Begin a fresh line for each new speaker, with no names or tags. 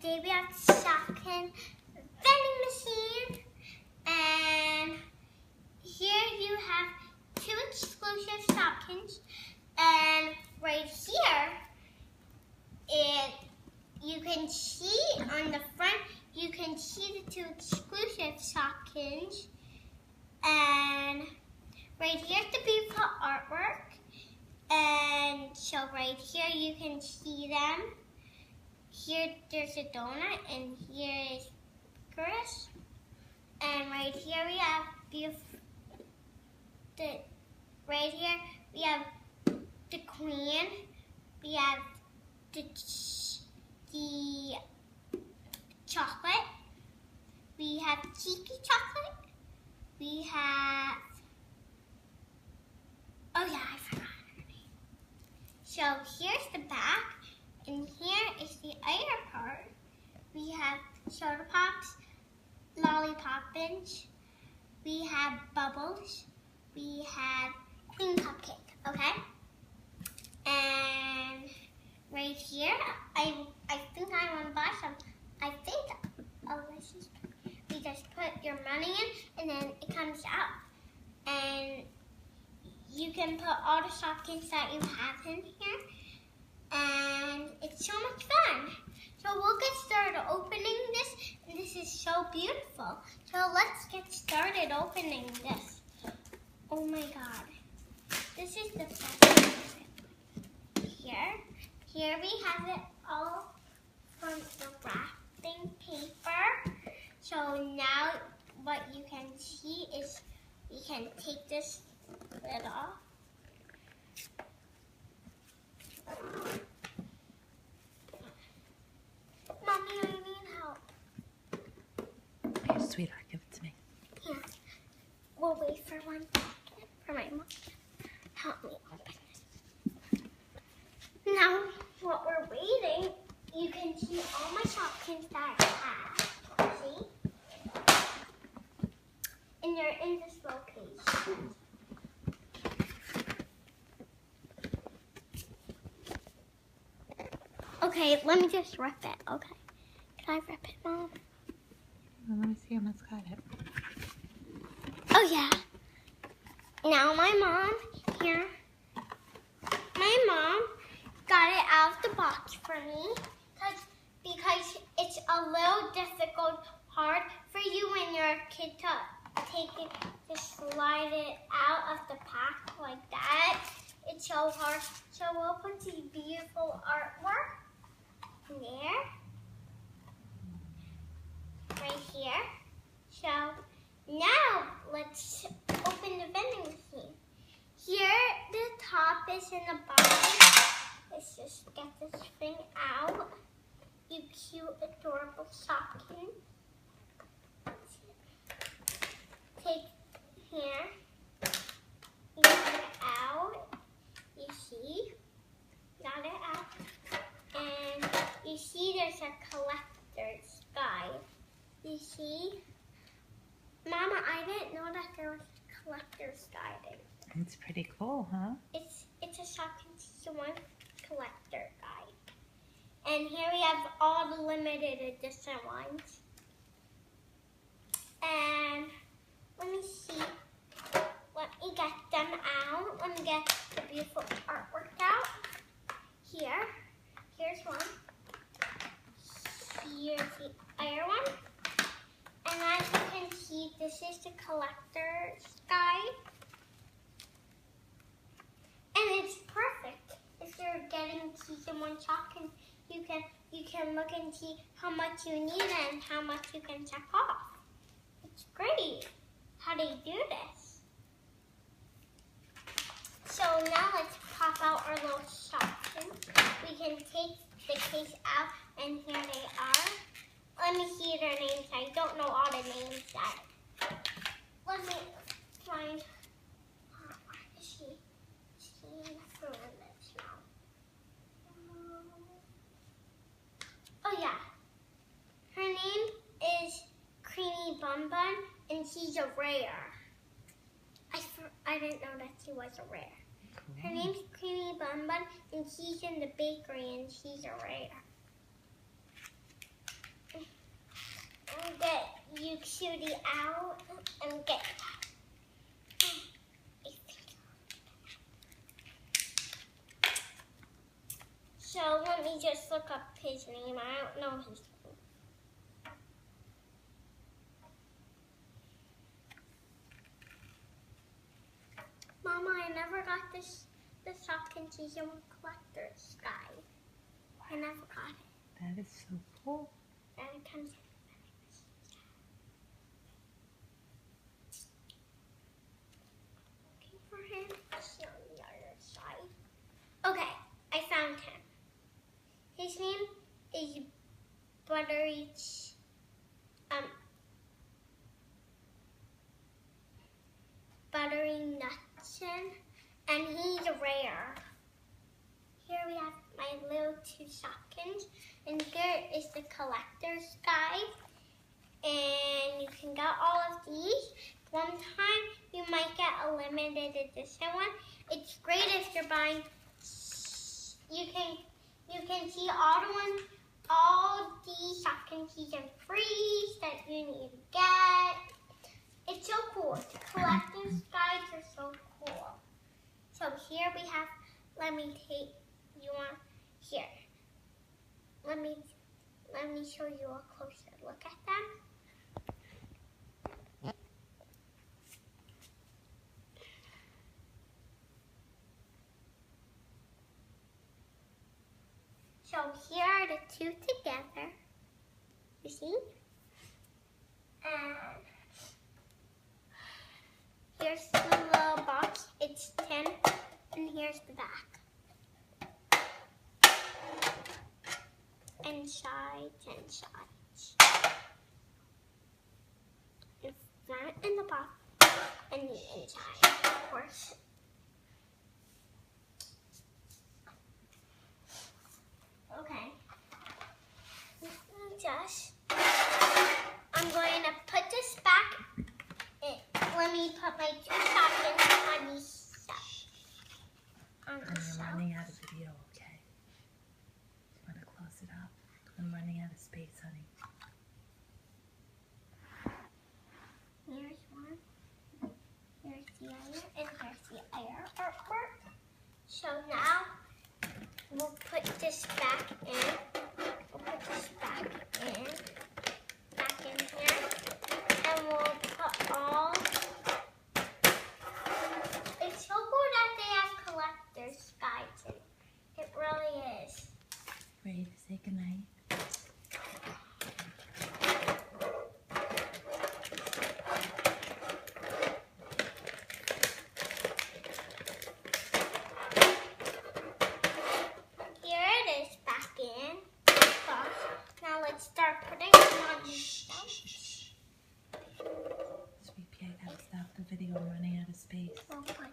today we have shopkins vending machine, and here you have two exclusive shopkins, and right here you can see on the front, you can see the two exclusive shopkins, and right here's the beautiful artwork, and so right here you can see them. Here there's a donut, and here is Chris. And right here we have right here we have the queen. We have the chocolate. We have cheeky chocolate. We have, oh yeah, I forgot her name. So here's the back. And here is the other part. We have soda pops, lollipoppins, we have bubbles, we have cream cupcake, okay? And right here, I think I want to buy some. We just put your money in, and then it comes out. And you can put all the shopkins that you have in here. And it's so much fun. So we'll get started opening this, and this is so beautiful. So let's get started opening this. Oh my God. This is the best. Here we have it all from the wrapping paper. So now what you can see is we can take this lid off. Mommy, I need help.
Here, sweetheart, give it to me.
Here. We'll wait for 1 second for my mom to help me open it. Now, while we're waiting, you can see all my shopkins that I have. See? And they're in this location. Okay, let me just rip it, okay? Can I rip it, Mom?
Well, let me see. Emma's got it.
Oh, yeah. Now my mom got it out of the box for me because it's a little difficult, hard for you when you're a kid to take it, to slide it out of the pack like that. It's so hard. So we'll put the beautiful artwork there, right here. So now let's open the vending machine. Here the top is in the bottom. Let's just get this thing out. You cute, adorable shopkin. Take here. You get it out. You see? Got it out. And you see there's a collector's guide. You see? Mama, I didn't know that there was a collector's guide.
It's pretty cool, huh?
It's a shopkins one collector guide. And here we have all the limited edition ones. And let me see. Let me get them out. Let me get the beautiful artwork out. Here's one. Here's the other one. And as you can see, this is the collector's guide. And it's perfect. If you're getting season 1 shopkins, you can look and see how much you need and how much you can check off. It's great. How do you do this? So now let's pop out our little shopkins. We can take the case out, and here they are. Let me see their names. I don't know all the names yet. Let me find. Where is she? She's in the front of this now. Oh yeah. Her name is Creamy Bun Bun, and she's a rare. I didn't know that she was a rare. Cool. Her name's Creamy Bun Bun, and she's in the bakery, and she's a rare. Shooty out and get. So let me just look up his name. I don't know his name. Mama, I never got the Shopkins Season 1 Collector's Guide. I never got it.
That is so cool.
And it comes looking for him. It's on the other side. Okay, I found him. His name is Buttery Nutson, and he's rare. Here we have my little 2 Shopkins, and here is the collector's guide. And you can get all of these. One time you might get a limited edition one. It's great if you're buying. You can see all the Shopkins Season 3s that you need to get. It's so cool. The collector's guides are so cool. So here we have. Let me take you on here. Let me show you a closer look at them. So here are the 2 together. You see? And here's the little box. It's 10, and here's the back. And sides and sides. The front and the back, and the inside, of course. Okay. I'm going to put this back. Let me put my 2 Shopkins on these stuff.
I'm running out of video, okay? You want to close it up? I'm running out of space, honey.
Here's one. Here's the other, and here's the other artwork. So now we'll put this back in. We'll put this back in here, and we'll put all. It's so cool that they have collector's guides in it. It really is.
Ready to say goodnight?
Here it is back in. Now let's start putting them on these stuff.
Sweet pea, I gotta stop the video. I'm running out of space.
We'll put